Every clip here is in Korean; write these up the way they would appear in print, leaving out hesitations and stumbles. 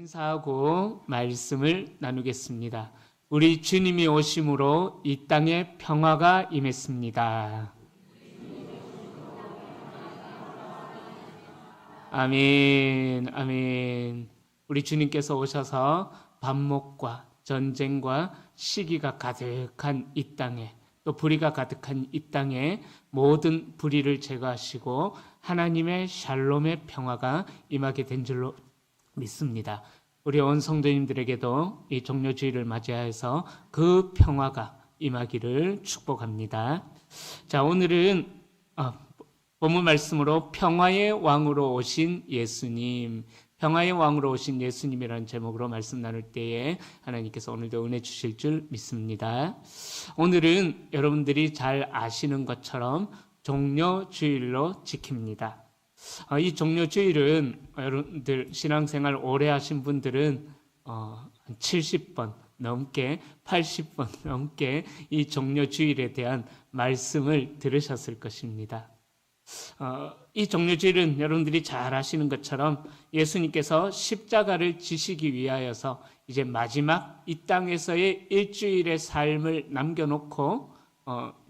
인사하고 말씀을 나누겠습니다. 우리 주님이 오심으로 이 땅에 평화가 임했습니다. 아멘, 아멘. 우리 주님께서 오셔서 반목과 전쟁과 시기가 가득한 이 땅에, 또 불의가 가득한 이 땅에 모든 불의를 제거하시고 하나님의 샬롬의 평화가 임하게 된 줄로 믿습니다. 우리 온 성도님들에게도 이 종료주의를 맞이하여서 그 평화가 임하기를 축복합니다. 자, 오늘은 본문 말씀으로 평화의 왕으로 오신 예수님, 평화의 왕으로 오신 예수님이라는 제목으로 말씀 나눌 때에 하나님께서 오늘도 은혜 주실 줄 믿습니다. 오늘은 여러분들이 잘 아시는 것처럼 종료주일로 지킵니다. 이 종료주일은 여러분들 신앙생활 오래 하신 분들은 70번 넘게 80번 넘게 이 종료주일에 대한 말씀을 들으셨을 것입니다. 이 종료주일은 여러분들이 잘 아시는 것처럼 예수님께서 십자가를 지시기 위하여서 이제 마지막 이 땅에서의 일주일의 삶을 남겨놓고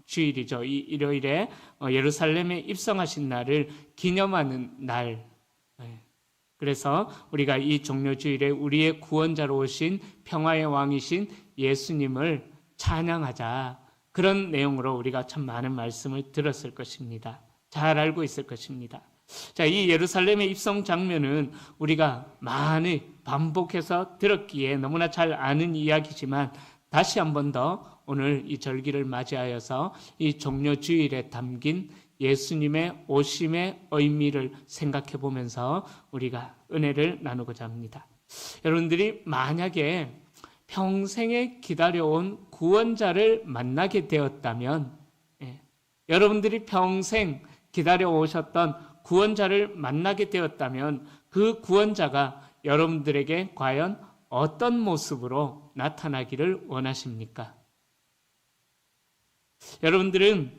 주일이죠. 이 일요일에 예루살렘에 입성하신 날을 기념하는 날. 그래서 우리가 이 종료주일에 우리의 구원자로 오신 평화의 왕이신 예수님을 찬양하자. 그런 내용으로 우리가 참 많은 말씀을 들었을 것입니다. 잘 알고 있을 것입니다. 자, 이 예루살렘의 입성 장면은 우리가 많이 반복해서 들었기에 너무나 잘 아는 이야기지만 다시 한 번 더 오늘 이 절기를 맞이하여서 이 종료주일에 담긴 예수님의 오심의 의미를 생각해 보면서 우리가 은혜를 나누고자 합니다. 여러분들이 만약에 평생에 기다려온 구원자를 만나게 되었다면, 여러분들이 평생 기다려오셨던 구원자를 만나게 되었다면 그 구원자가 여러분들에게 과연 어떤 모습으로 나타나기를 원하십니까? 여러분들은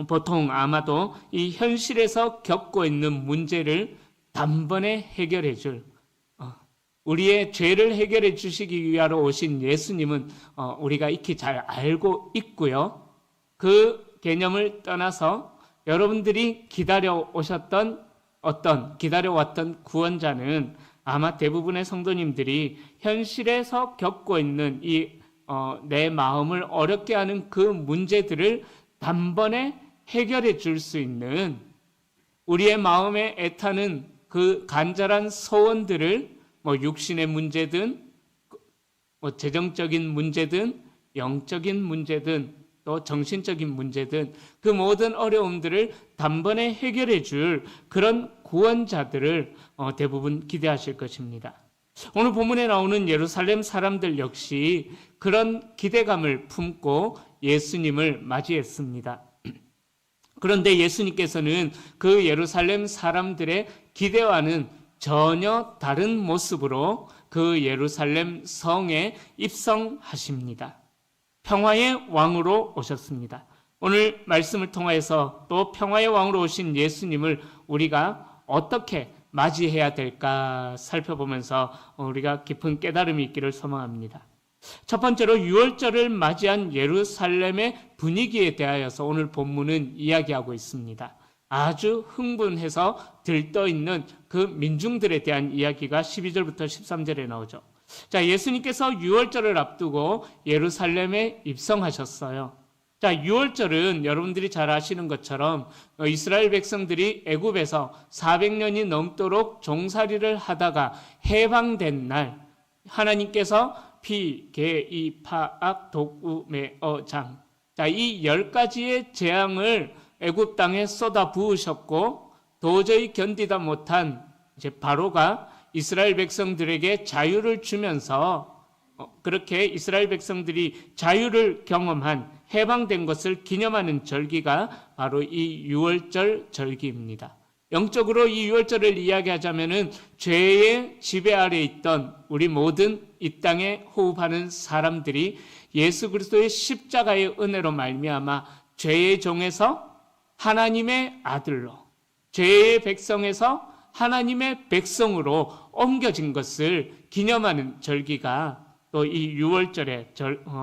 보통 아마도 이 현실에서 겪고 있는 문제를 단번에 해결해 줄, 우리의 죄를 해결해 주시기 위하여 오신 예수님은 우리가 익히 잘 알고 있고요. 그 개념을 떠나서 여러분들이 기다려왔던 구원자는 아마 대부분의 성도님들이 현실에서 겪고 있는 내 마음을 어렵게 하는 그 문제들을 단번에 해결해 줄 수 있는, 우리의 마음에 애타는 그 간절한 소원들을 육신의 문제든 재정적인 문제든 영적인 문제든 또 정신적인 문제든 그 모든 어려움들을 단번에 해결해 줄 그런 구원자들을 대부분 기대하실 것입니다. 오늘 본문에 나오는 예루살렘 사람들 역시 그런 기대감을 품고 예수님을 맞이했습니다. 그런데 예수님께서는 그 예루살렘 사람들의 기대와는 전혀 다른 모습으로 그 예루살렘 성에 입성하십니다. 평화의 왕으로 오셨습니다. 오늘 말씀을 통해서 또 평화의 왕으로 오신 예수님을 우리가 어떻게 맞이해야 될까 살펴보면서 우리가 깊은 깨달음이 있기를 소망합니다. 첫 번째로 유월절을 맞이한 예루살렘의 분위기에 대하여서 오늘 본문은 이야기하고 있습니다. 아주 흥분해서 들떠있는 그 민중들에 대한 이야기가 12절부터 13절에 나오죠. 자, 예수님께서 유월절을 앞두고 예루살렘에 입성하셨어요. 자, 유월절은 여러분들이 잘 아시는 것처럼 이스라엘 백성들이 애굽에서 400년이 넘도록 종살이를 하다가 해방된 날, 하나님께서 피, 개, 이, 파, 악, 독, 매, 장, 자, 이 10가지의 재앙을 애굽 땅에 쏟아 부으셨고 도저히 견디다 못한 이제 바로가 이스라엘 백성들에게 자유를 주면서 그렇게 이스라엘 백성들이 자유를 경험한 해방된 것을 기념하는 절기가 바로 이 유월절 절기입니다. 영적으로 이 유월절을 이야기하자면은 죄의 지배 아래 있던 우리 모든 이 땅에 호흡하는 사람들이 예수 그리스도의 십자가의 은혜로 말미암아 죄의 종에서 하나님의 아들로, 죄의 백성에서 하나님의 백성으로 옮겨진 것을 기념하는 절기가 또 이 유월절의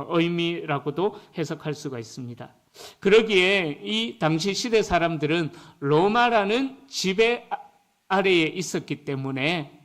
의미라고도 해석할 수가 있습니다. 그러기에 이 당시 시대 사람들은 로마라는 지배 아래에 있었기 때문에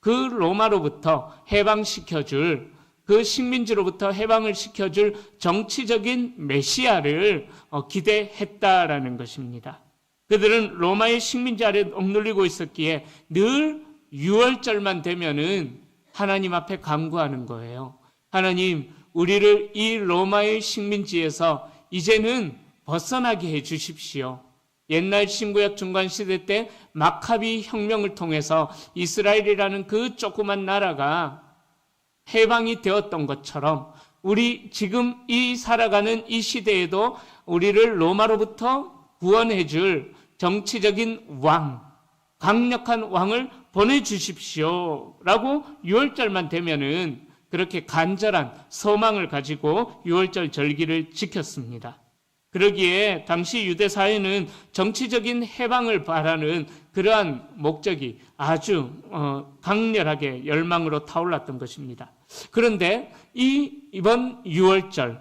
그 로마로부터 해방시켜줄, 그 식민지로부터 해방을 시켜줄 정치적인 메시아를 기대했다라는 것입니다. 그들은 로마의 식민지 아래 억눌리고 있었기에 늘 유월절만 되면은 하나님 앞에 간구하는 거예요. 하나님, 우리를 이 로마의 식민지에서 이제는 벗어나게 해 주십시오. 옛날 신구약 중간 시대 때 마카비 혁명을 통해서 이스라엘이라는 그 조그만 나라가 해방이 되었던 것처럼 우리 지금 이 살아가는 이 시대에도 우리를 로마로부터 구원해 줄 정치적인 왕, 강력한 왕을 보내주십시오 라고 6월절만 되면은 그렇게 간절한 소망을 가지고 6월절 절기를 지켰습니다. 그러기에 당시 유대 사회는 정치적인 해방을 바라는 그러한 목적이 아주 강렬하게 열망으로 타올랐던 것입니다. 그런데 이번 6월절은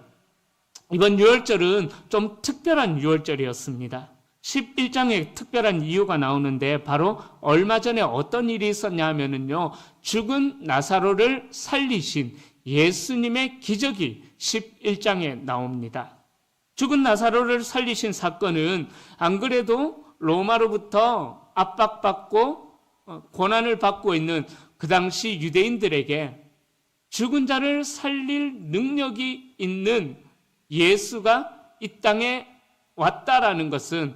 좀 특별한 6월절이었습니다. 11장에 특별한 이유가 나오는데 바로 얼마 전에 어떤 일이 있었냐 하면은요, 죽은 나사로를 살리신 예수님의 기적이 11장에 나옵니다. 죽은 나사로를 살리신 사건은 안 그래도 로마로부터 압박받고 고난을 받고 있는 그 당시 유대인들에게 죽은 자를 살릴 능력이 있는 예수가 이 땅에 왔다라는 것은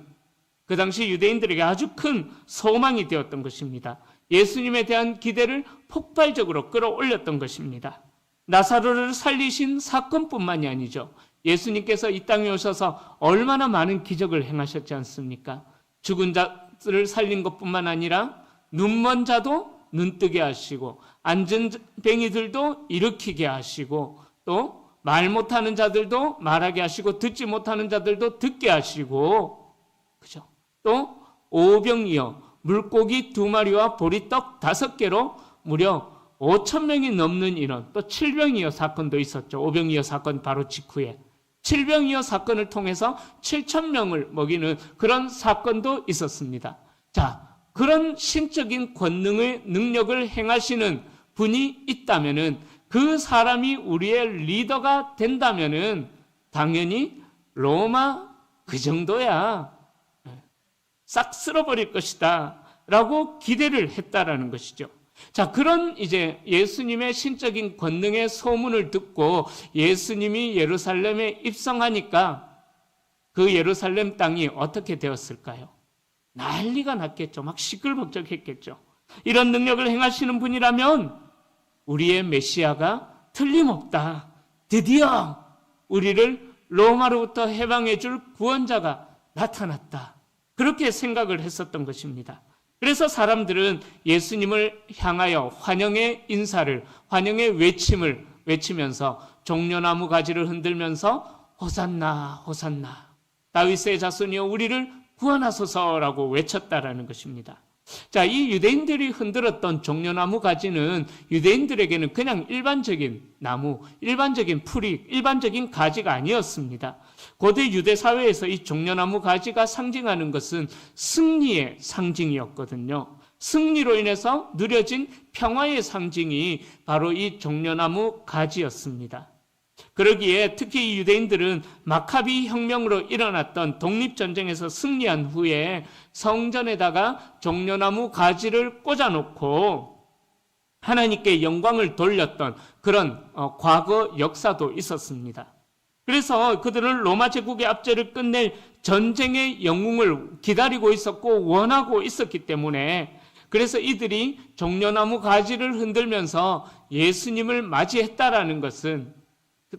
그 당시 유대인들에게 아주 큰 소망이 되었던 것입니다. 예수님에 대한 기대를 폭발적으로 끌어올렸던 것입니다. 나사로를 살리신 사건뿐만이 아니죠. 예수님께서 이 땅에 오셔서 얼마나 많은 기적을 행하셨지 않습니까? 죽은 자를 살린 것뿐만 아니라 눈먼 자도 눈뜨게 하시고 앉은 뱅이들도 일으키게 하시고 또 말 못하는 자들도 말하게 하시고 듣지 못하는 자들도 듣게 하시고, 그죠? 또 오병이어 물고기 2마리와 보리떡 5개로 무려 5,000명이 넘는 인원, 또 칠병이어 사건도 있었죠. 오병이어 사건 바로 직후에 칠병이어 사건을 통해서 7,000명을 먹이는 그런 사건도 있었습니다. 자, 그런 신적인 권능의 능력을 행하시는 분이 있다면은, 그 사람이 우리의 리더가 된다면은 당연히 로마 그 정도야 싹 쓸어버릴 것이다 라고 기대를 했다라는 것이죠. 자, 그런 이제 예수님의 신적인 권능의 소문을 듣고 예수님이 예루살렘에 입성하니까 그 예루살렘 땅이 어떻게 되었을까요? 난리가 났겠죠. 막 시끌벅적했겠죠. 이런 능력을 행하시는 분이라면 우리의 메시아가 틀림없다. 드디어 우리를 로마로부터 해방해 줄 구원자가 나타났다. 그렇게 생각을 했었던 것입니다. 그래서 사람들은 예수님을 향하여 환영의 인사를, 환영의 외침을 외치면서 종려나무 가지를 흔들면서 호산나 호산나 다윗의 자손이여 우리를 구원하소서라고 외쳤다라는 것입니다. 자, 이 유대인들이 흔들었던 종려나무 가지는 유대인들에게는 그냥 일반적인 나무, 일반적인 풀이, 일반적인 가지가 아니었습니다. 고대 유대 사회에서 이 종려나무 가지가 상징하는 것은 승리의 상징이었거든요. 승리로 인해서 누려진 평화의 상징이 바로 이 종려나무 가지였습니다. 그러기에 특히 이 유대인들은 마카비 혁명으로 일어났던 독립전쟁에서 승리한 후에 성전에다가 종려나무 가지를 꽂아놓고 하나님께 영광을 돌렸던 그런 과거 역사도 있었습니다. 그래서 그들은 로마 제국의 압제를 끝낼 전쟁의 영웅을 기다리고 있었고 원하고 있었기 때문에, 그래서 이들이 종려나무 가지를 흔들면서 예수님을 맞이했다라는 것은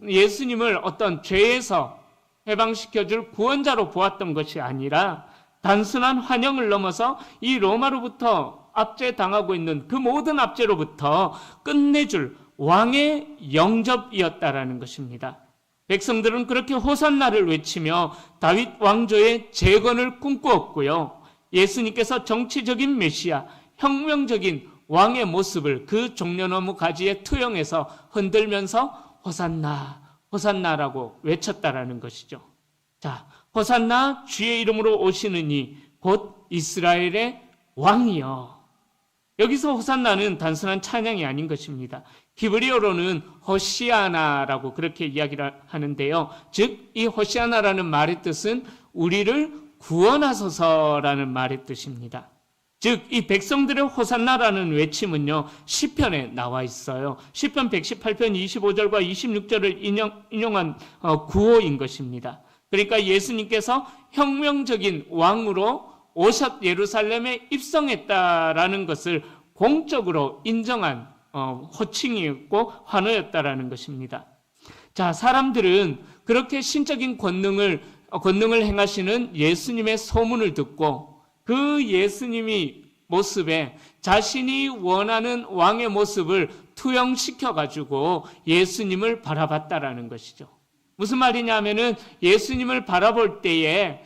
예수님을 어떤 죄에서 해방시켜줄 구원자로 보았던 것이 아니라 단순한 환영을 넘어서 이 로마로부터 압제당하고 있는 그 모든 압제로부터 끝내줄 왕의 영접이었다라는 것입니다. 백성들은 그렇게 호산나를 외치며 다윗 왕조의 재건을 꿈꾸었고요. 예수님께서 정치적인 메시아, 혁명적인 왕의 모습을 그 종려나무 가지에 투영해서 흔들면서 호산나, 호산나라고 외쳤다라는 것이죠. 자, 호산나 주의 이름으로 오시는 이 곧 이스라엘의 왕이여. 여기서 호산나는 단순한 찬양이 아닌 것입니다. 히브리어로는 호시아나라고 그렇게 이야기를 하는데요. 즉, 이 호시아나라는 말의 뜻은 우리를 구원하소서라는 말의 뜻입니다. 즉, 이 백성들의 호산나라는 외침은요, 시편에 나와 있어요. 시편 118편 25절과 26절을 인용한 구호인 것입니다. 그러니까 예수님께서 혁명적인 왕으로 예루살렘에 입성했다라는 것을 공적으로 인정한 호칭이었고 환호였다라는 것입니다. 자, 사람들은 그렇게 신적인 권능을 행하시는 예수님의 소문을 듣고 그 예수님이 모습에 자신이 원하는 왕의 모습을 투영시켜가지고 예수님을 바라봤다라는 것이죠. 무슨 말이냐면은 예수님을 바라볼 때에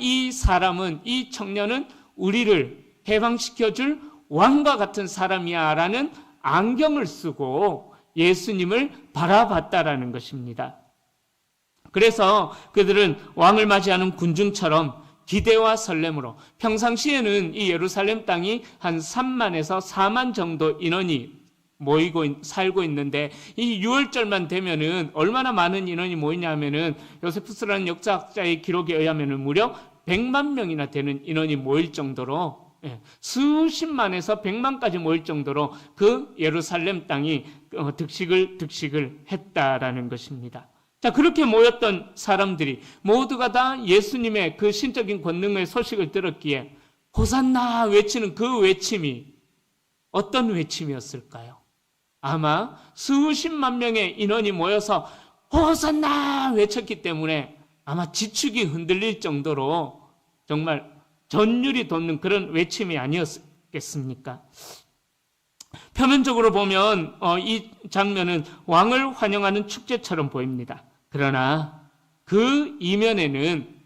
이 사람은, 이 청년은 우리를 해방시켜줄 왕과 같은 사람이야 라는 안경을 쓰고 예수님을 바라봤다라는 것입니다. 그래서 그들은 왕을 맞이하는 군중처럼 기대와 설렘으로, 평상시에는 이 예루살렘 땅이 한 3만에서 4만 정도 인원이 살고 있는데 이 6월절만 되면은 얼마나 많은 인원이 모이냐면은 요세푸스라는 역사학자의 기록에 의하면은 무려 100만 명이나 되는 인원이 모일 정도로, 수십만에서 100만까지 모일 정도로 그 예루살렘 땅이 득식을 했다라는 것입니다. 자, 그렇게 모였던 사람들이 모두가 다 예수님의 그 신적인 권능의 소식을 들었기에 호산나 외치는 그 외침이 어떤 외침이었을까요? 아마 수십만 명의 인원이 모여서 호산나 외쳤기 때문에 아마 지축이 흔들릴 정도로 정말 전율이 돋는 그런 외침이 아니었겠습니까? 표면적으로 보면 이 장면은 왕을 환영하는 축제처럼 보입니다. 그러나 그 이면에는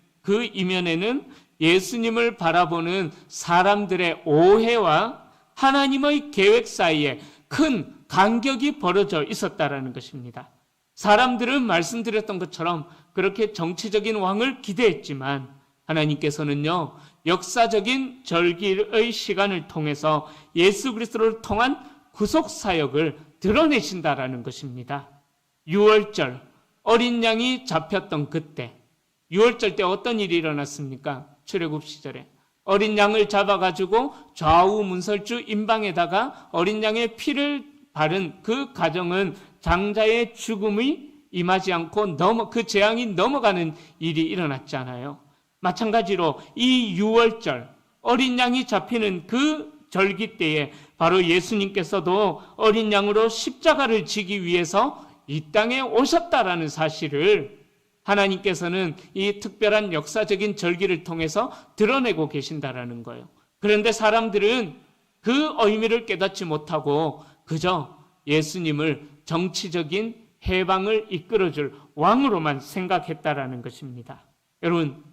예수님을 바라보는 사람들의 오해와 하나님의 계획 사이에 큰 간격이 벌어져 있었다라는 것입니다. 사람들은 말씀드렸던 것처럼 그렇게 정치적인 왕을 기대했지만 하나님께서는요, 역사적인 절기의 시간을 통해서 예수 그리스도를 통한 구속 사역을 드러내신다라는 것입니다. 6월절 어린 양이 잡혔던 그때, 6월절 때 어떤 일이 일어났습니까? 출애굽 시절에 어린 양을 잡아가지고 좌우 문설주 임방에다가 어린 양의 피를 바른 그 가정은 장자의 죽음이 임하지 않고 그 재앙이 넘어가는 일이 일어났잖아요. 마찬가지로 이 6월절 어린 양이 잡히는 그 절기 때에 바로 예수님께서도 어린 양으로 십자가를 지기 위해서 이 땅에 오셨다라는 사실을 하나님께서는 이 특별한 역사적인 절기를 통해서 드러내고 계신다라는 거예요. 그런데 사람들은 그 의미를 깨닫지 못하고 그저 예수님을 정치적인 해방을 이끌어줄 왕으로만 생각했다라는 것입니다. 여러분,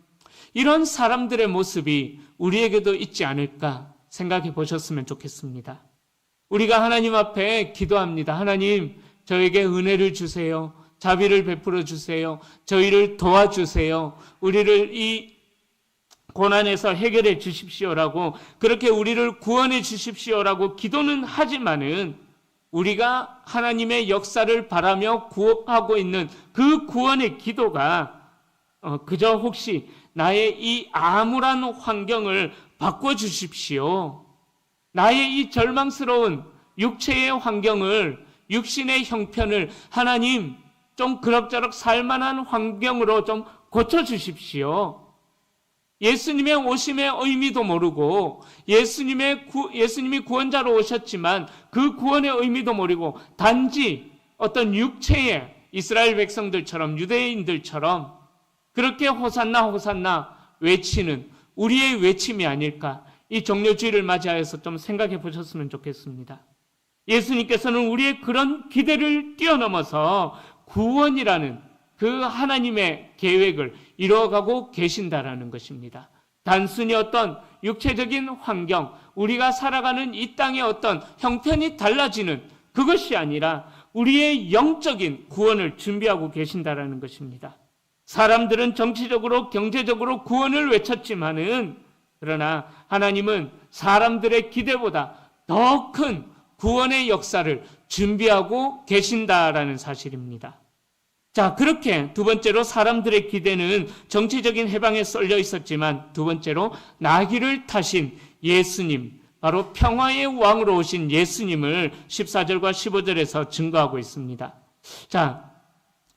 이런 사람들의 모습이 우리에게도 있지 않을까 생각해 보셨으면 좋겠습니다. 우리가 하나님 앞에 기도합니다. 하나님, 저에게 은혜를 주세요. 자비를 베풀어 주세요. 저희를 도와주세요. 우리를 이 고난에서 해결해 주십시오라고, 그렇게 우리를 구원해 주십시오라고 기도는 하지만은 우리가 하나님의 역사를 바라며 구하고 있는 그 구원의 기도가 그저 혹시 나의 이 암울한 환경을 바꿔주십시오, 나의 이 절망스러운 육체의 환경을, 육신의 형편을 하나님 좀 그럭저럭 살만한 환경으로 좀 고쳐주십시오. 예수님의 오심의 의미도 모르고 예수님이 구원자로 오셨지만 그 구원의 의미도 모르고 단지 어떤 육체의 이스라엘 백성들처럼, 유대인들처럼 그렇게 호산나 호산나 외치는 우리의 외침이 아닐까, 이 종료주의를 맞이하여서 좀 생각해 보셨으면 좋겠습니다. 예수님께서는 우리의 그런 기대를 뛰어넘어서 구원이라는 그 하나님의 계획을 이루어가고 계신다라는 것입니다. 단순히 어떤 육체적인 환경, 우리가 살아가는 이 땅의 어떤 형편이 달라지는 그것이 아니라 우리의 영적인 구원을 준비하고 계신다라는 것입니다. 사람들은 정치적으로, 경제적으로 구원을 외쳤지만은 그러나 하나님은 사람들의 기대보다 더 큰 구원의 역사를 준비하고 계신다라는 사실입니다. 자, 그렇게 두 번째로 사람들의 기대는 정치적인 해방에 쏠려 있었지만 두 번째로 나귀를 타신 예수님, 바로 평화의 왕으로 오신 예수님을 14절과 15절에서 증거하고 있습니다. 자,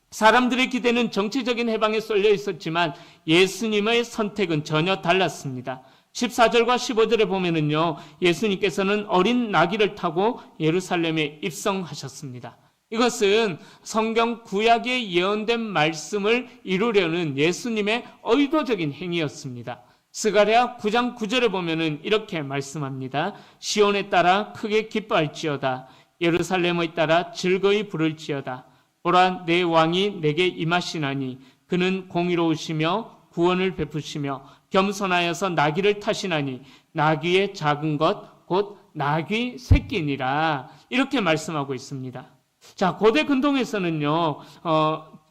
사람들의 기대는 정치적인 해방에 쏠려 있었지만 예수님의 선택은 전혀 달랐습니다. 14절과 15절에 보면은요, 예수님께서는 어린 나귀를 타고 예루살렘에 입성하셨습니다. 이것은 성경 구약에 예언된 말씀을 이루려는 예수님의 의도적인 행위였습니다. 스가랴 9장 9절에 보면은 이렇게 말씀합니다. 시온에 따라 크게 기뻐할지어다. 예루살렘에 따라 즐거이 부를지어다. 보라, 내 왕이 내게 임하시나니 그는 공의로우시며 구원을 베푸시며 겸손하여서 나귀를 타시나니 나귀의 작은 것 곧 나귀 새끼니라. 이렇게 말씀하고 있습니다. 자, 고대 근동에서는요,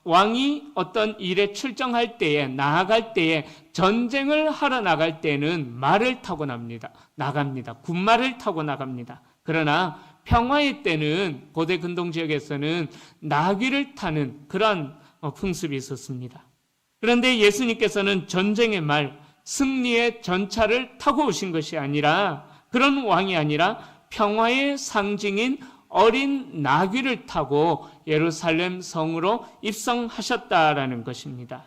왕이 어떤 일에 출정할 때에, 나아갈 때에, 전쟁을 하러 나갈 때는 말을 타고 나갑니다. 군말을 타고 나갑니다. 그러나 평화의 때는 고대 근동 지역에서는 나귀를 타는 그러한 풍습이 있었습니다. 그런데 예수님께서는 전쟁의 말, 승리의 전차를 타고 오신 것이 아니라, 그런 왕이 아니라 평화의 상징인 어린 나귀를 타고 예루살렘 성으로 입성하셨다라는 것입니다.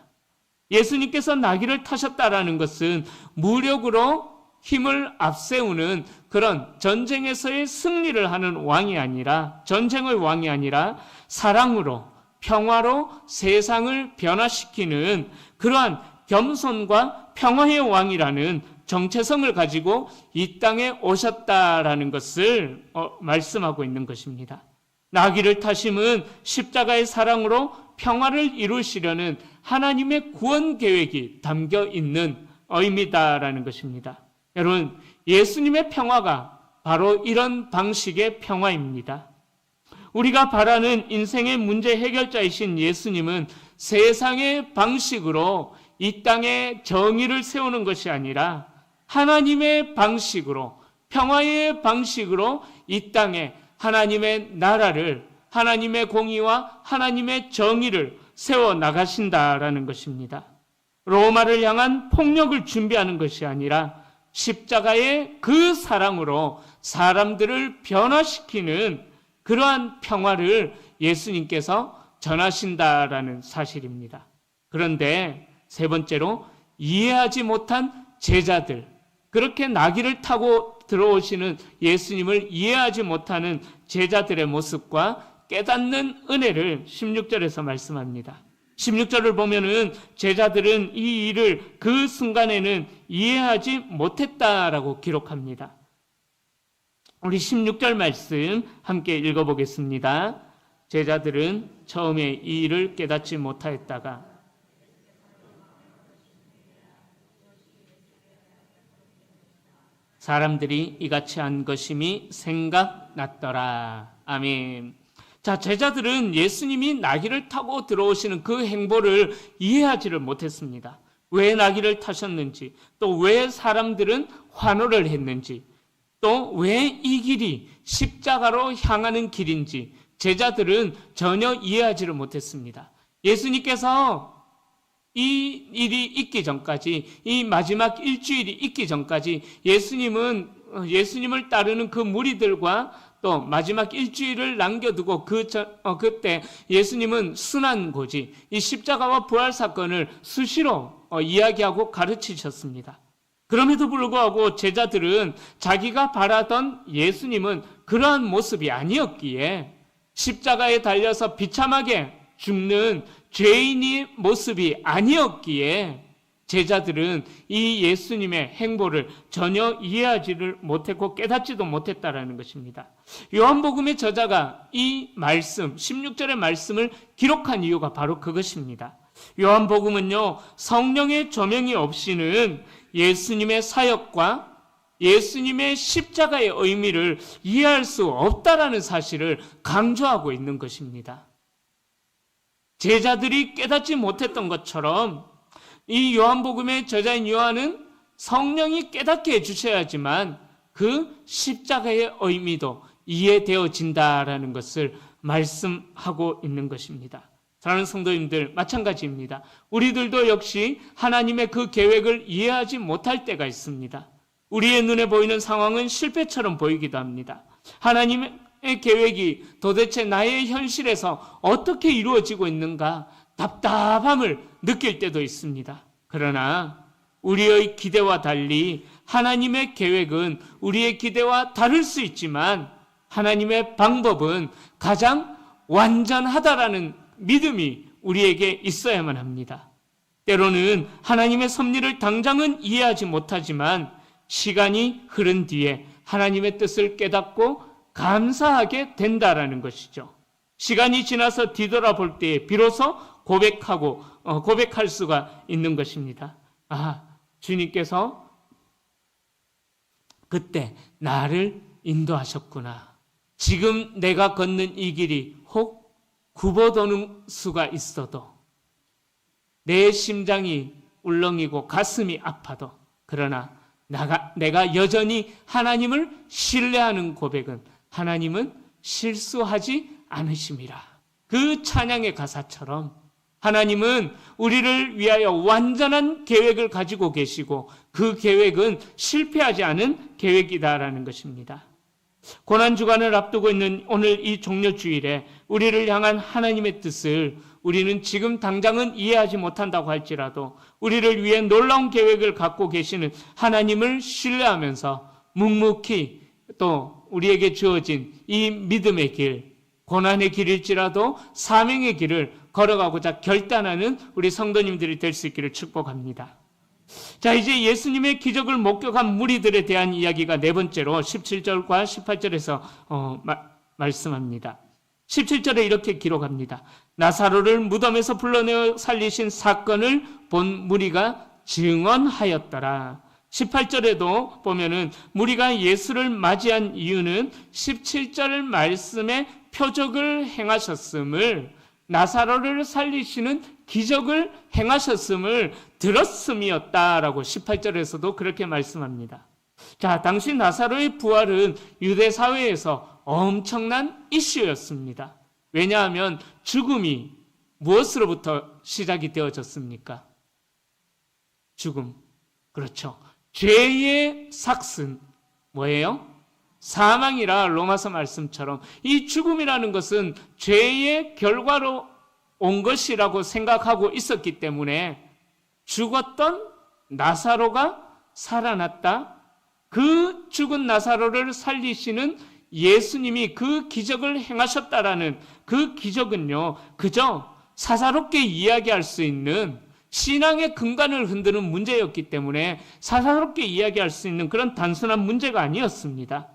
예수님께서 나귀를 타셨다라는 것은 무력으로 힘을 앞세우는 그런 전쟁에서의 승리를 하는 왕이 아니라, 전쟁의 왕이 아니라 사랑으로, 평화로 세상을 변화시키는 그러한 겸손과 평화의 왕이라는 정체성을 가지고 이 땅에 오셨다라는 것을 말씀하고 있는 것입니다. 나귀를 타심은 십자가의 사랑으로 평화를 이루시려는 하나님의 구원 계획이 담겨 있는 의미다라는 것입니다. 여러분, 예수님의 평화가 바로 이런 방식의 평화입니다. 우리가 바라는 인생의 문제 해결자이신 예수님은 세상의 방식으로 이 땅에 정의를 세우는 것이 아니라 하나님의 방식으로, 평화의 방식으로 이 땅에 하나님의 나라를, 하나님의 공의와 하나님의 정의를 세워 나가신다라는 것입니다. 로마를 향한 폭력을 준비하는 것이 아니라 십자가의 그 사랑으로 사람들을 변화시키는 그러한 평화를 예수님께서 전하신다라는 사실입니다. 그런데 세 번째로 이해하지 못한 제자들, 그렇게 나귀를 타고 들어오시는 예수님을 이해하지 못하는 제자들의 모습과 깨닫는 은혜를 16절에서 말씀합니다. 16절을 보면은 제자들은 이 일을 그 순간에는 이해하지 못했다라고 기록합니다. 우리 16절 말씀 함께 읽어보겠습니다. 제자들은 처음에 이 일을 깨닫지 못하였다가 사람들이 이같이 한 것임이 생각났더라. 아멘. 자, 제자들은 예수님이 나귀를 타고 들어오시는 그 행보를 이해하지를 못했습니다. 왜 나귀를 타셨는지, 또 왜 사람들은 환호를 했는지, 또 왜 이 길이 십자가로 향하는 길인지 제자들은 전혀 이해하지를 못했습니다. 예수님께서 이 일이 있기 전까지, 이 마지막 일주일이 있기 전까지 예수님을 따르는 그 무리들과 또 마지막 일주일을 남겨두고 그때 예수님은 순환고지, 이 십자가와 부활 사건을 수시로 이야기하고 가르치셨습니다. 그럼에도 불구하고 제자들은 자기가 바라던 예수님은 그러한 모습이 아니었기에, 십자가에 달려서 비참하게 죽는 죄인의 모습이 아니었기에 제자들은 이 예수님의 행보를 전혀 이해하지를 못했고 깨닫지도 못했다라는 것입니다. 요한복음의 저자가 이 말씀, 16절의 말씀을 기록한 이유가 바로 그것입니다. 요한복음은요, 성령의 조명이 없이는 예수님의 사역과 예수님의 십자가의 의미를 이해할 수 없다라는 사실을 강조하고 있는 것입니다. 제자들이 깨닫지 못했던 것처럼 이 요한복음의 저자인 요한은 성령이 깨닫게 해주셔야지만 그 십자가의 의미도 이해되어진다라는 것을 말씀하고 있는 것입니다. 사랑하는 성도님들, 마찬가지입니다. 우리들도 역시 하나님의 그 계획을 이해하지 못할 때가 있습니다. 우리의 눈에 보이는 상황은 실패처럼 보이기도 합니다. 하나님의 계획이 도대체 나의 현실에서 어떻게 이루어지고 있는가 답답함을 느낄 때도 있습니다. 그러나 우리의 기대와 달리 하나님의 계획은 우리의 기대와 다를 수 있지만 하나님의 방법은 가장 완전하다라는 믿음이 우리에게 있어야만 합니다. 때로는 하나님의 섭리를 당장은 이해하지 못하지만 시간이 흐른 뒤에 하나님의 뜻을 깨닫고 감사하게 된다라는 것이죠. 시간이 지나서 뒤돌아볼 때에 비로소 고백할 수가 있는 것입니다. 주님께서 그때 나를 인도하셨구나. 지금 내가 걷는 이 길이 혹 굽어도는 수가 있어도 내 심장이 울렁이고 가슴이 아파도 그러나 내가 여전히 하나님을 신뢰하는 고백은 하나님은 실수하지 않으심이라. 그 찬양의 가사처럼 하나님은 우리를 위하여 완전한 계획을 가지고 계시고 그 계획은 실패하지 않은 계획이다라는 것입니다. 고난주간을 앞두고 있는 오늘 이 종료주일에 우리를 향한 하나님의 뜻을 우리는 지금 당장은 이해하지 못한다고 할지라도 우리를 위해 놀라운 계획을 갖고 계시는 하나님을 신뢰하면서 묵묵히 또 우리에게 주어진 이 믿음의 길, 고난의 길일지라도 사명의 길을 걸어가고자 결단하는 우리 성도님들이 될 수 있기를 축복합니다. 자, 이제 예수님의 기적을 목격한 무리들에 대한 이야기가 네 번째로 17절과 18절에서 말씀합니다. 17절에 이렇게 기록합니다. 나사로를 무덤에서 불러내어 살리신 사건을 본 무리가 증언하였더라. 18절에도 보면은 무리가 예수를 맞이한 이유는 17절 말씀에 표적을 행하셨음을, 나사로를 살리시는 기적을 행하셨음을 들었음이었다라고 18절에서도 그렇게 말씀합니다. 자, 당시 나사로의 부활은 유대 사회에서 엄청난 이슈였습니다. 왜냐하면 죽음이 무엇으로부터 시작이 되어졌습니까? 죽음. 그렇죠. 죄의 삭슨. 뭐예요? 사망이라 로마서 말씀처럼 이 죽음이라는 것은 죄의 결과로 온 것이라고 생각하고 있었기 때문에 죽었던 나사로가 살아났다. 그 죽은 나사로를 살리시는 예수님이 그 기적을 행하셨다라는 그 기적은요, 그저 사사롭게 이야기할 수 있는 신앙의 근간을 흔드는 문제였기 때문에 사사롭게 이야기할 수 있는 그런 단순한 문제가 아니었습니다.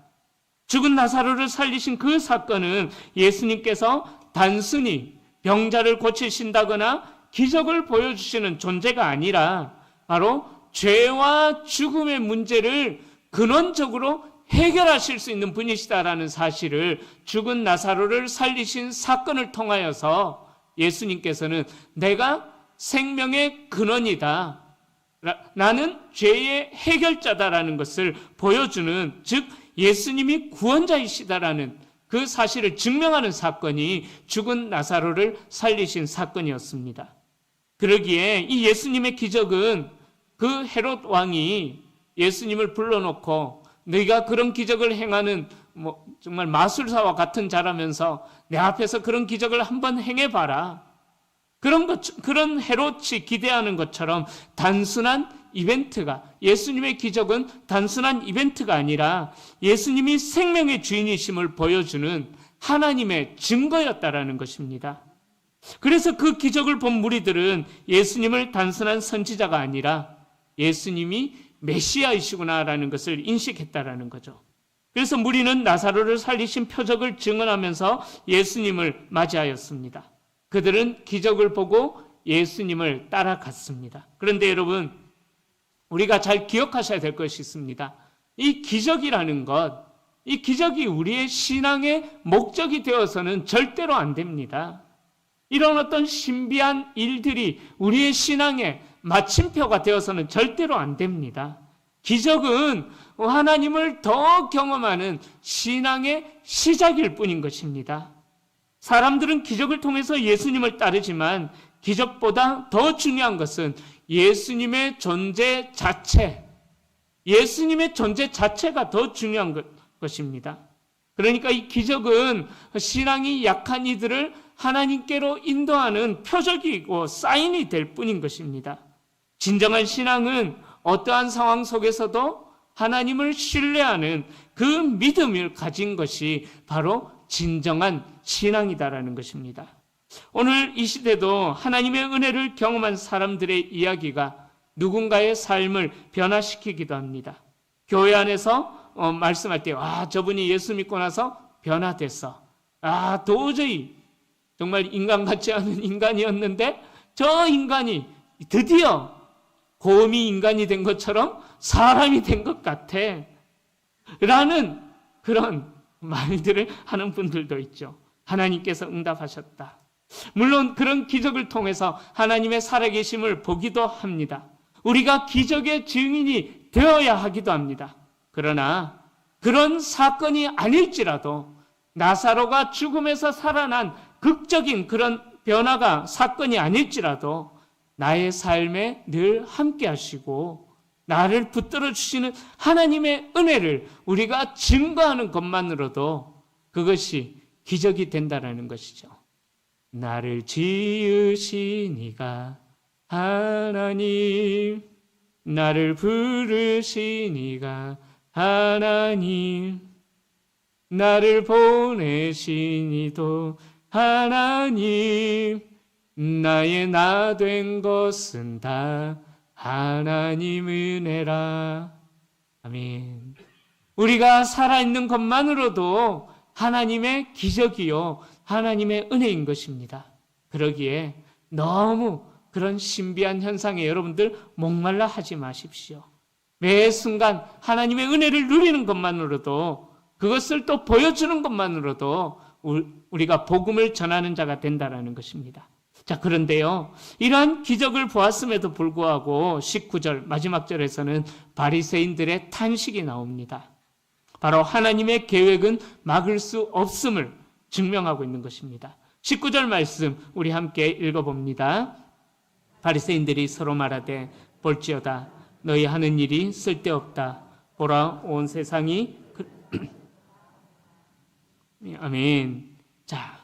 죽은 나사로를 살리신 그 사건은 예수님께서 단순히 병자를 고치신다거나 기적을 보여주시는 존재가 아니라 바로 죄와 죽음의 문제를 근원적으로 해결하실 수 있는 분이시다라는 사실을 죽은 나사로를 살리신 사건을 통하여서 예수님께서는 내가 생명의 근원이다. 나는 죄의 해결자다라는 것을 보여주는, 즉 예수님이 구원자이시다라는 그 사실을 증명하는 사건이 죽은 나사로를 살리신 사건이었습니다. 그러기에 이 예수님의 기적은 그 헤롯 왕이 예수님을 불러놓고 네가 그런 기적을 행하는 정말 마술사와 같은 자라면서 내 앞에서 그런 기적을 한번 행해봐라. 그런 헤롯이 기대하는 것처럼 단순한 이벤트가, 예수님의 기적은 단순한 이벤트가 아니라 예수님이 생명의 주인이심을 보여주는 하나님의 증거였다라는 것입니다. 그래서 그 기적을 본 무리들은 예수님을 단순한 선지자가 아니라 예수님이 메시아이시구나라는 것을 인식했다라는 거죠. 그래서 무리는 나사로를 살리신 표적을 증언하면서 예수님을 맞이하였습니다. 그들은 기적을 보고 예수님을 따라갔습니다. 그런데 여러분, 우리가 잘 기억하셔야 될 것이 있습니다. 이 기적이라는 것, 이 기적이 우리의 신앙의 목적이 되어서는 절대로 안 됩니다. 이런 어떤 신비한 일들이 우리의 신앙의 마침표가 되어서는 절대로 안 됩니다. 기적은 하나님을 더 경험하는 신앙의 시작일 뿐인 것입니다. 사람들은 기적을 통해서 예수님을 따르지만 기적보다 더 중요한 것은 예수님의 존재 자체, 예수님의 존재 자체가 더 중요한 것입니다. 그러니까 이 기적은 신앙이 약한 이들을 하나님께로 인도하는 표적이고 사인이 될 뿐인 것입니다. 진정한 신앙은 어떠한 상황 속에서도 하나님을 신뢰하는 그 믿음을 가진 것이 바로 진정한 신앙이다라는 것입니다. 오늘 이 시대도 하나님의 은혜를 경험한 사람들의 이야기가 누군가의 삶을 변화시키기도 합니다. 교회 안에서 말씀할 때, 저분이 예수 믿고 나서 변화됐어. 도저히 정말 인간 같지 않은 인간이었는데 저 인간이 드디어 곰이 인간이 된 것처럼 사람이 된 것 같아. 라는 그런 말들을 하는 분들도 있죠. 하나님께서 응답하셨다. 물론 그런 기적을 통해서 하나님의 살아계심을 보기도 합니다. 우리가 기적의 증인이 되어야 하기도 합니다. 그러나 그런 사건이 아닐지라도 나사로가 죽음에서 살아난 극적인 그런 변화가 사건이 아닐지라도 나의 삶에 늘 함께 하시고 나를 붙들어 주시는 하나님의 은혜를 우리가 증거하는 것만으로도 그것이 기적이 된다는 것이죠. 나를 지으신 이가 하나님, 나를 부르신 이가 하나님, 나를 보내신 이도 하나님, 나의 나 된 것은 다 하나님 은혜라. 아멘. 우리가 살아있는 것만으로도 하나님의 기적이요, 하나님의 은혜인 것입니다. 그러기에 너무 그런 신비한 현상에 여러분들 목말라 하지 마십시오. 매 순간 하나님의 은혜를 누리는 것만으로도, 그것을 또 보여주는 것만으로도 우리가 복음을 전하는 자가 된다는 것입니다. 자, 그런데요, 이러한 기적을 보았음에도 불구하고 19절 마지막 절에서는 바리새인들의 탄식이 나옵니다. 바로 하나님의 계획은 막을 수 없음을 증명하고 있는 것입니다. 19절 말씀 우리 함께 읽어봅니다. 바리새인들이 서로 말하되 볼지어다 너희 하는 일이 쓸데없다. 보라 온 세상이 아멘. 자,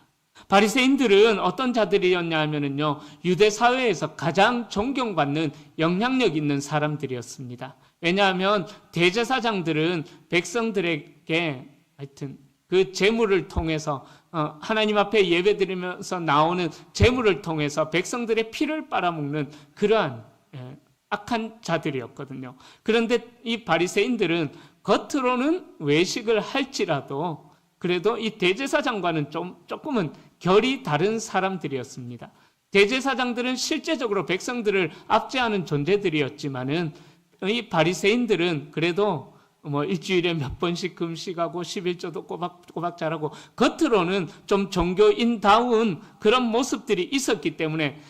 바리새인들은 어떤 자들이었냐 하면은요, 유대 사회에서 가장 존경받는 영향력 있는 사람들이었습니다. 왜냐하면 대제사장들은 백성들에게 하여튼 그 제물을 통해서 하나님 앞에 예배드리면서 나오는 제물을 통해서 백성들의 피를 빨아먹는 그러한 악한 자들이었거든요. 그런데 이 바리새인들은 겉으로는 외식을 할지라도 그래도 이 대제사장과는 조금은 결이 다른 사람들이었습니다. 대제사장들은 실제적으로 백성들을 압제하는 존재들이었지만은 이 바리새인들은 그래도 일주일에 몇 번씩 금식하고 11조도 꼬박꼬박 잘하고 겉으로는 좀 종교인다운 그런 모습들이 있었기 때문에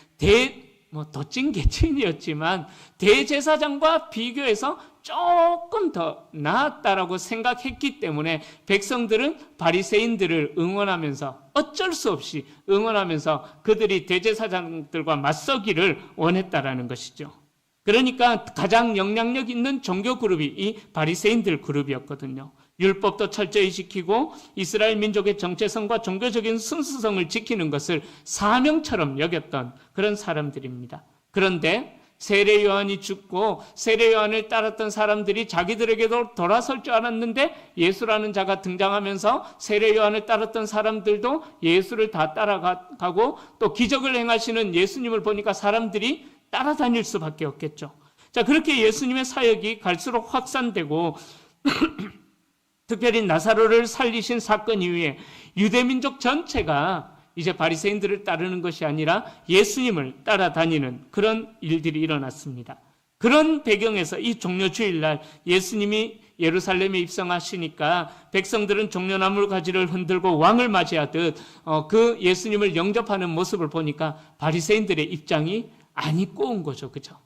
덧진 개친이었지만 대제사장과 비교해서 조금 더 나았다라고 생각했기 때문에 백성들은 바리새인들을 응원하면서 어쩔 수 없이 응원하면서 그들이 대제사장들과 맞서기를 원했다라는 것이죠. 그러니까 가장 영향력 있는 종교 그룹이 이 바리새인들 그룹이었거든요. 율법도 철저히 지키고 이스라엘 민족의 정체성과 종교적인 순수성을 지키는 것을 사명처럼 여겼던 그런 사람들입니다. 그런데 세례 요한이 죽고 세례 요한을 따랐던 사람들이 자기들에게도 돌아설 줄 알았는데 예수라는 자가 등장하면서 세례 요한을 따랐던 사람들도 예수를 다 따라가고 또 기적을 행하시는 예수님을 보니까 사람들이 따라다닐 수밖에 없겠죠. 자, 그렇게 예수님의 사역이 갈수록 확산되고 특별히 나사로를 살리신 사건 이후에 유대민족 전체가 이제 바리새인들을 따르는 것이 아니라 예수님을 따라다니는 그런 일들이 일어났습니다. 그런 배경에서 이 종려주일날 예수님이 예루살렘에 입성하시니까 백성들은 종려나무 가지를 흔들고 왕을 맞이하듯 그 예수님을 영접하는 모습을 보니까 바리새인들의 입장이 안이 꼬운 거죠. 그죠?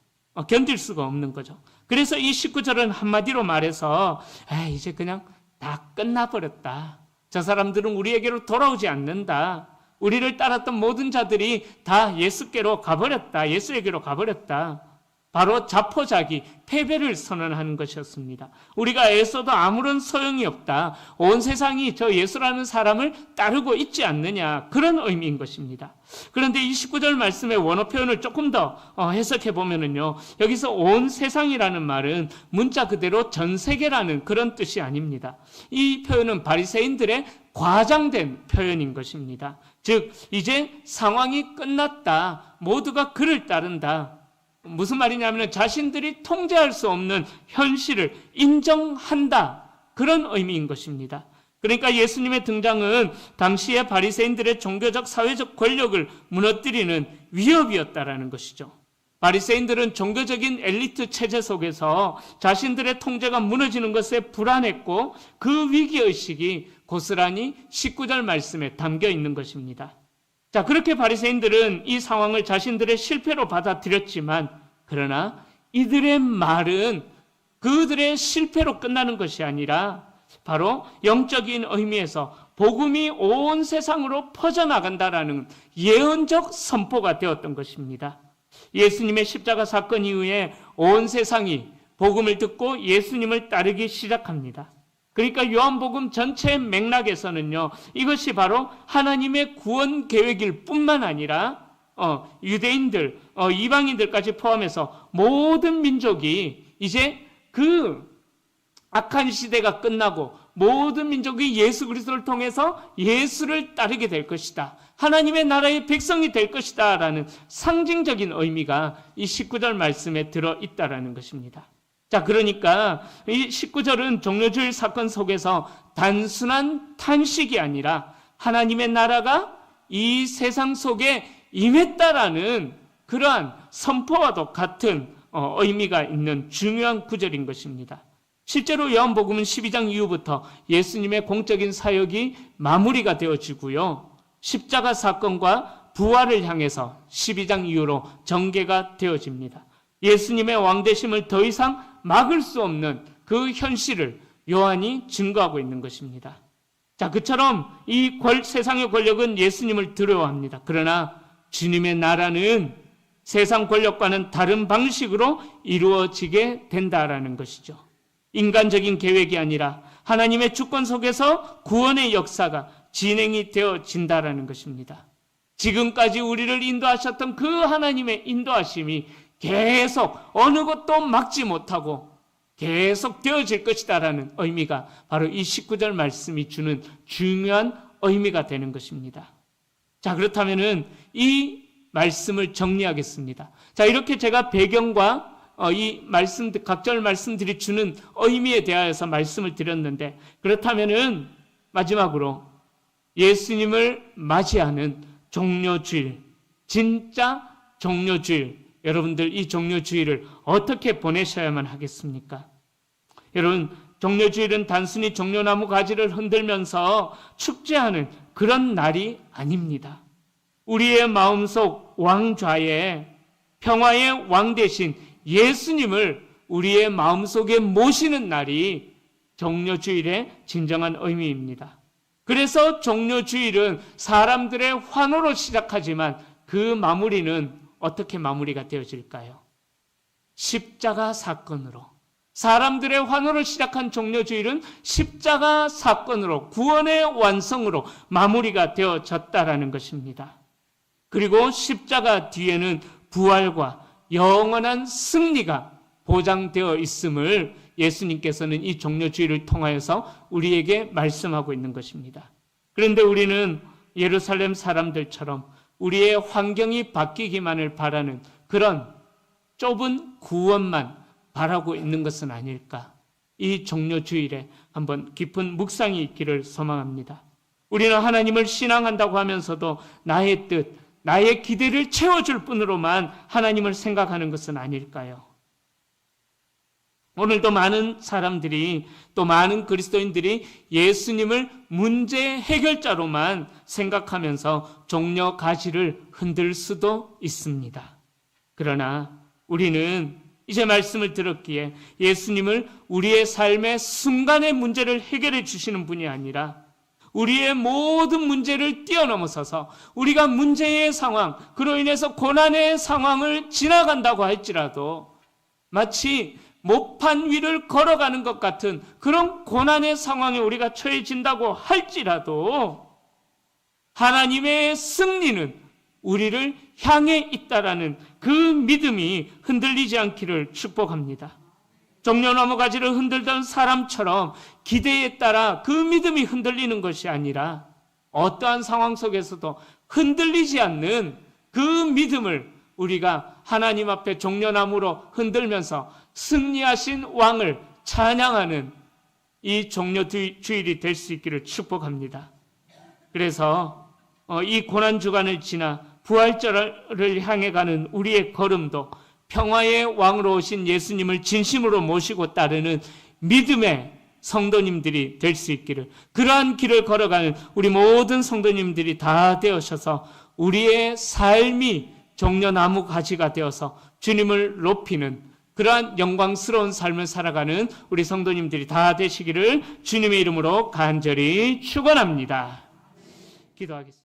견딜 수가 없는 거죠. 그래서 이 19절은 한마디로 말해서 이제 그냥 다 끝나버렸다. 저 사람들은 우리에게로 돌아오지 않는다. 우리를 따랐던 모든 자들이 다 예수께로 가버렸다. 예수에게로 가버렸다. 바로 자포자기, 패배를 선언하는 것이었습니다. 우리가 애써도 아무런 소용이 없다. 온 세상이 저 예수라는 사람을 따르고 있지 않느냐. 그런 의미인 것입니다. 그런데 이 19절 말씀의 원어 표현을 조금 더 해석해 보면은요, 여기서 온 세상이라는 말은 문자 그대로 전 세계라는 그런 뜻이 아닙니다. 이 표현은 바리새인들의 과장된 표현인 것입니다. 즉, 이제 상황이 끝났다. 모두가 그를 따른다. 무슨 말이냐면 자신들이 통제할 수 없는 현실을 인정한다. 그런 의미인 것입니다. 그러니까 예수님의 등장은 당시의 바리새인들의 종교적 사회적 권력을 무너뜨리는 위협이었다라는 것이죠. 바리새인들은 종교적인 엘리트 체제 속에서 자신들의 통제가 무너지는 것에 불안했고 그 위기의식이 고스란히 19절 말씀에 담겨 있는 것입니다. 자, 그렇게 바리새인들은 이 상황을 자신들의 실패로 받아들였지만 그러나 이들의 말은 그들의 실패로 끝나는 것이 아니라 바로 영적인 의미에서 복음이 온 세상으로 퍼져나간다라는 예언적 선포가 되었던 것입니다. 예수님의 십자가 사건 이후에 온 세상이 복음을 듣고 예수님을 따르기 시작합니다. 그러니까 요한복음 전체 맥락에서는요, 이것이 바로 하나님의 구원 계획일 뿐만 아니라 유대인들, 이방인들까지 포함해서 모든 민족이 이제 그 악한 시대가 끝나고 모든 민족이 예수 그리스도를 통해서 예수를 따르게 될 것이다. 하나님의 나라의 백성이 될 것이다. 라는 상징적인 의미가 이 19절 말씀에 들어있다라는 것입니다. 자, 그러니까 이 19절은 종려주일 사건 속에서 단순한 탄식이 아니라 하나님의 나라가 이 세상 속에 임했다라는 그러한 선포와도 같은 의미가 있는 중요한 구절인 것입니다. 실제로 요한복음은 12장 이후부터 예수님의 공적인 사역이 마무리가 되어지고요. 십자가 사건과 부활을 향해서 12장 이후로 전개가 되어집니다. 예수님의 왕되심을 더 이상 막을 수 없는 그 현실을 요한이 증거하고 있는 것입니다. 자, 그처럼 이 세상의 권력은 예수님을 두려워합니다. 그러나 주님의 나라는 세상 권력과는 다른 방식으로 이루어지게 된다라는 것이죠. 인간적인 계획이 아니라 하나님의 주권 속에서 구원의 역사가 진행이 되어진다라는 것입니다. 지금까지 우리를 인도하셨던 그 하나님의 인도하심이 계속 어느 것도 막지 못하고 계속 되어질 것이다라는 의미가 바로 이 19절 말씀이 주는 중요한 의미가 되는 것입니다. 자, 그렇다면은 이 말씀을 정리하겠습니다. 자, 이렇게 제가 배경과 이 말씀, 각절 말씀들이 주는 의미에 대하여서 말씀을 드렸는데, 그렇다면은 마지막으로 예수님을 맞이하는 종려주일, 진짜 종려주일, 여러분들 이 종려주일을 어떻게 보내셔야만 하겠습니까? 여러분, 종려주일은 단순히 종려나무 가지를 흔들면서 축제하는 그런 날이 아닙니다. 우리의 마음속 왕좌에 평화의 왕 대신 예수님을 우리의 마음속에 모시는 날이 종려주일의 진정한 의미입니다. 그래서 종려주일은 사람들의 환호로 시작하지만 그 마무리는 어떻게 마무리가 되어질까요? 십자가 사건으로. 사람들의 환호를 시작한 종려주일은 십자가 사건으로, 구원의 완성으로 마무리가 되어졌다라는 것입니다. 그리고 십자가 뒤에는 부활과 영원한 승리가 보장되어 있음을 예수님께서는 이 종려주일을 통하여서 우리에게 말씀하고 있는 것입니다. 그런데 우리는 예루살렘 사람들처럼 우리의 환경이 바뀌기만을 바라는 그런 좁은 구원만 바라고 있는 것은 아닐까. 이 종려주일에 한번 깊은 묵상이 있기를 소망합니다. 우리는 하나님을 신앙한다고 하면서도 나의 뜻, 나의 기대를 채워줄 뿐으로만 하나님을 생각하는 것은 아닐까요? 오늘도 많은 사람들이, 또 많은 그리스도인들이 예수님을 문제 해결자로만 생각하면서 종려 가지를 흔들 수도 있습니다. 그러나 우리는 이제 말씀을 들었기에 예수님을 우리의 삶의 순간의 문제를 해결해 주시는 분이 아니라 우리의 모든 문제를 뛰어넘어서서 우리가 문제의 상황, 그로 인해서 고난의 상황을 지나간다고 할지라도 마치 모판 위를 걸어가는 것 같은 그런 고난의 상황에 우리가 처해진다고 할지라도 하나님의 승리는 우리를 향해 있다라는 그 믿음이 흔들리지 않기를 축복합니다. 종려나무 가지를 흔들던 사람처럼 기대에 따라 그 믿음이 흔들리는 것이 아니라 어떠한 상황 속에서도 흔들리지 않는 그 믿음을 우리가 하나님 앞에 종려나무로 흔들면서 승리하신 왕을 찬양하는 이 종려주일이 될 수 있기를 축복합니다. 그래서 이 고난주간을 지나 부활절을 향해 가는 우리의 걸음도 평화의 왕으로 오신 예수님을 진심으로 모시고 따르는 믿음의 성도님들이 될 수 있기를, 그러한 길을 걸어가는 우리 모든 성도님들이 다 되어셔서 우리의 삶이 종려나무 가지가 되어서 주님을 높이는 그러한 영광스러운 삶을 살아가는 우리 성도님들이 다 되시기를 주님의 이름으로 간절히 축원합니다. 기도하겠습니다.